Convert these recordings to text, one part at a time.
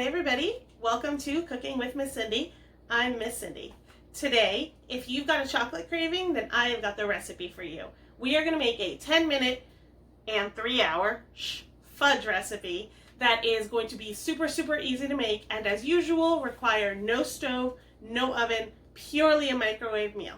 Hey everybody, welcome to Cooking with Miss Cindy. I'm Miss Cindy. Today, if you've got a chocolate craving, then I have got the recipe for you. We are going to make a 10-minute and 3-hour fudge recipe that is going to be super easy to make, and as usual require no stove, no oven, purely a microwave meal.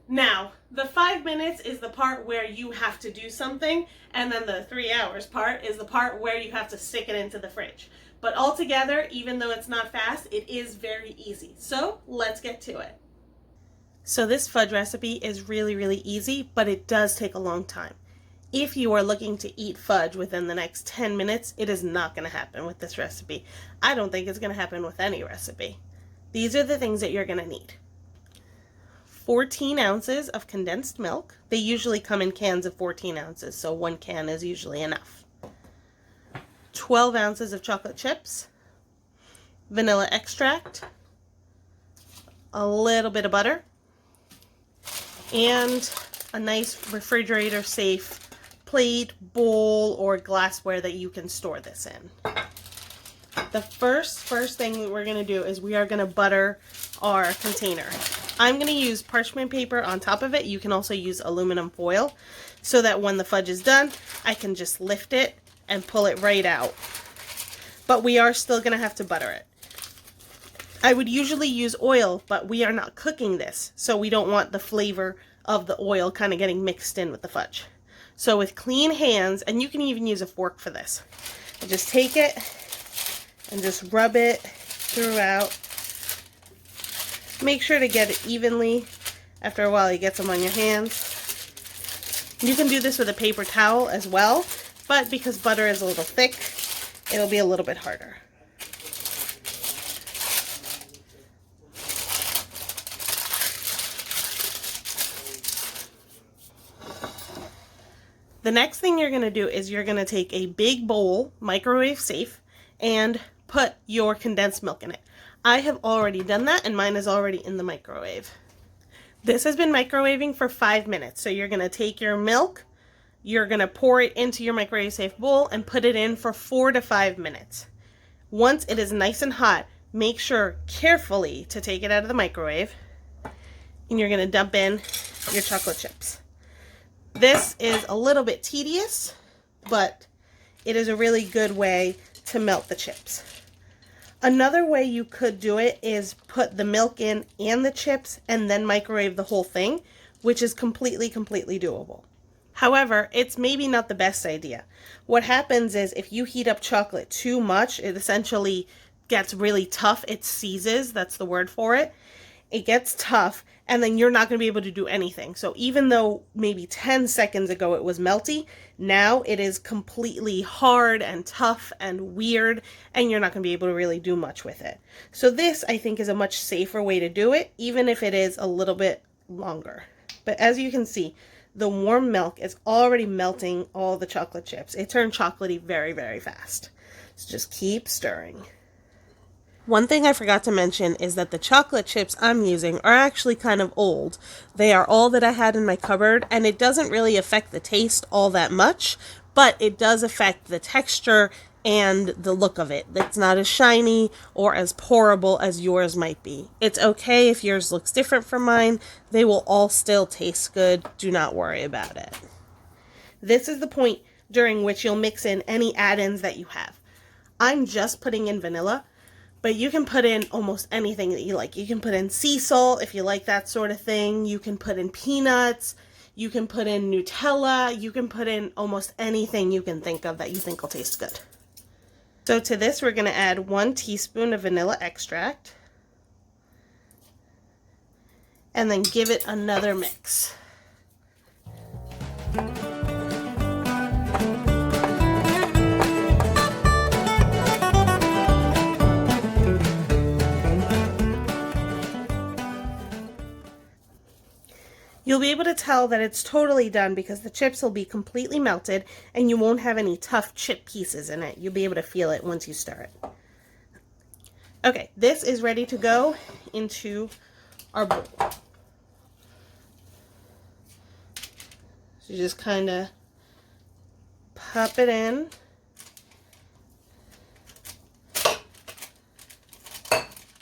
Now, the 5 minutes is the part where you have to do something, and then the 3 hours part is the part where you have to stick it into the fridge. But altogether, even though it's not fast, it is very easy. So let's get to it. So this fudge recipe is really easy, but it does take a long time. If you are looking to eat fudge within the next 10 minutes, it is not going to happen with this recipe. I don't think it's going to happen with any recipe. These are the things that you're going to need. 14 ounces of condensed milk. They usually come in cans of 14 ounces, so 1 can is usually enough. 12 ounces of chocolate chips, vanilla extract, a little bit of butter, and a nice refrigerator safe plate, bowl, or glassware that you can store this in. The first thing we're going to do is we are going to butter our container. I'm going to use parchment paper on top of it. You can also use aluminum foil so that when the fudge is done, I can just lift it and pull it right out. But we are still going to have to butter it. I would usually use oil, but we are not cooking this, so we don't want the flavor of the oil kind of getting mixed in with the fudge. So with clean hands, and you can even use a fork for this, just take it and just rub it throughout. Make sure to get it evenly. After a while, you get some on your hands. You can do this with a paper towel as well, but because butter is a little thick, it'll be a little bit harder. The next thing you're going to do is you're going to take a big bowl, microwave safe, and put your condensed milk in it. I have already done that, and mine is already in the microwave. This has been microwaving for 5 minutes, so you're going to take your milk, you're going to pour it into your microwave safe bowl and put it in for 4 to 5 minutes. Once it is nice and hot, make sure carefully to take it out of the microwave, and you're going to dump in your chocolate chips. This is a little bit tedious, but it is a really good way to melt the chips. Another way you could do it is put the milk in and the chips and then microwave the whole thing, which is completely doable. However, it's maybe not the best idea. What happens is if you heat up chocolate too much, it essentially gets really tough. It seizes, that's the word for it. It gets tough, and then you're not going to be able to do anything. So even though maybe 10 seconds ago it was melty, now it is completely hard and tough and weird, and you're not going to be able to really do much with it. So this, I think, is a much safer way to do it, even if it is a little bit longer. But as you can see, the warm milk is already melting all the chocolate chips. It turned chocolatey very fast. So just keep stirring. One thing I forgot to mention is that the chocolate chips I'm using are actually kind of old. They are all that I had in my cupboard, and it doesn't really affect the taste all that much, but it does affect the texture and the look of it. It's not as shiny or as pourable as yours might be. It's okay if yours looks different from mine. They will all still taste good. Do not worry about it. This is the point during which you'll mix in any add-ins that you have. I'm just putting in vanilla, but you can put in almost anything that you like. You can put in sea salt if you like that sort of thing. You can put in peanuts. You can put in Nutella. You can put in almost anything you can think of that you think will taste good. So to this, we're going to add 1 teaspoon of vanilla extract. And then give it another mix. You'll be able to tell that it's totally done because the chips will be completely melted and you won't have any tough chip pieces in it. You'll be able to feel it once you stir it. Okay, this is ready to go into our bowl. So you just kind of pop it in.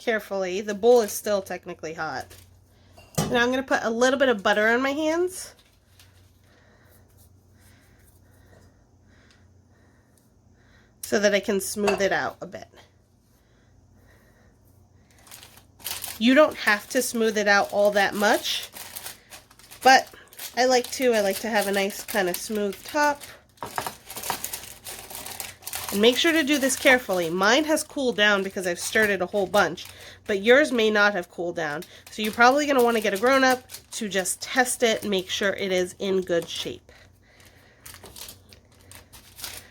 carefully. The bowl is still technically hot. Now I'm going to put a little bit of butter on my hands. So that I can smooth it out a bit. You don't have to smooth it out all that much, but I like to have a nice kind of smooth top. And make sure to do this carefully. Mine has cooled down because I've stirred it a whole bunch, but yours may not have cooled down. So you're probably going to want to get a grown-up to just test it and make sure it is in good shape.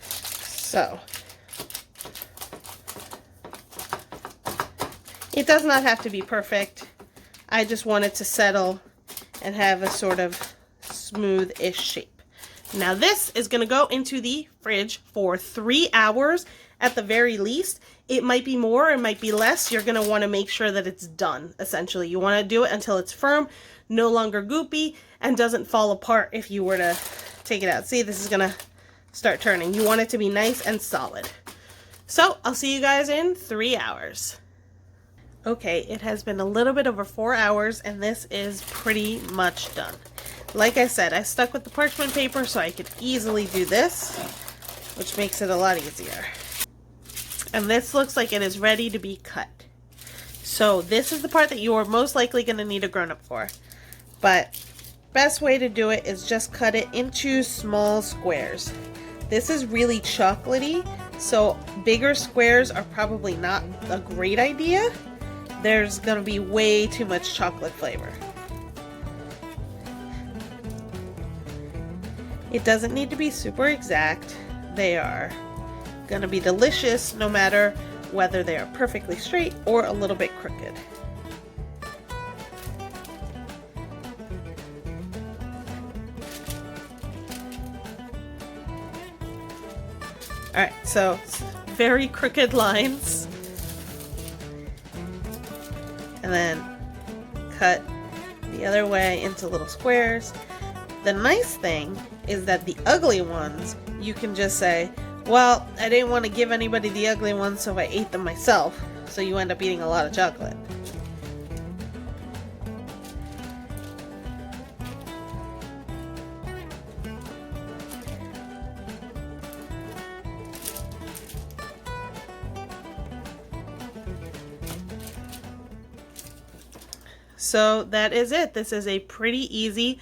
So it does not have to be perfect. I just want it to settle and have a sort of smooth-ish shape. Now this is going to go into the fridge for 3 hours at the very least. It might be more, it might be less. You're going to want to make sure that it's done, essentially. You want to do it until it's firm, no longer goopy, and doesn't fall apart if you were to take it out. See, this is going to start turning. You want it to be nice and solid. So I'll see you guys in 3 hours. Okay, it has been a little bit over 4 hours and this is pretty much done. Like I said, I stuck with the parchment paper so I could easily do this, which makes it a lot easier. And this looks like it is ready to be cut. So this is the part that you are most likely going to need a grown-up for. But best way to do it is just cut it into small squares. This is really chocolatey, so bigger squares are probably not a great idea. There's going to be way too much chocolate flavor. It doesn't need to be super exact. They are going to be delicious no matter whether they are perfectly straight or a little bit crooked. Alright, so very crooked lines. And then cut the other way into little squares. The nice thing is that the ugly ones, you can just say, well, I didn't want to give anybody the ugly ones, so I ate them myself. So you end up eating a lot of chocolate. So that is it. This is a pretty easy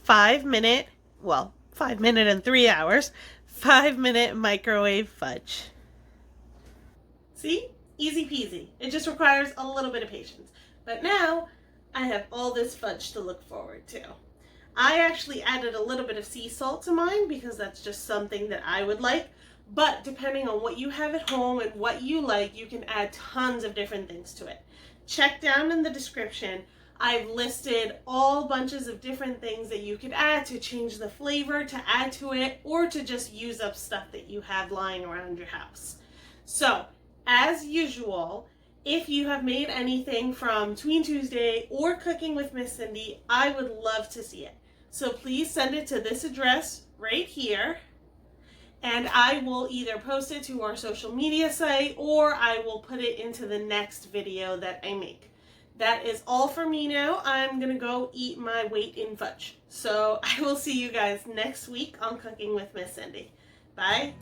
5-minute, well, 5-minute and 3 hours, 5-minute microwave fudge. See? Easy peasy. It just requires a little bit of patience. But now I have all this fudge to look forward to. I actually added a little bit of sea salt to mine because that's just something that I would like. But depending on what you have at home and what you like, you can add tons of different things to it. Check down in the description. I've listed all bunches of different things that you could add to change the flavor, to add to it, or to just use up stuff that you have lying around your house. So, as usual, if you have made anything from Tween Tuesday or Cooking with Miss Cindy, I would love to see it. So please send it to this address right here, and I will either post it to our social media site or I will put it into the next video that I make. That is all for me now. I'm going to go eat my weight in fudge. So I will see you guys next week on Cooking with Miss Cindy. Bye.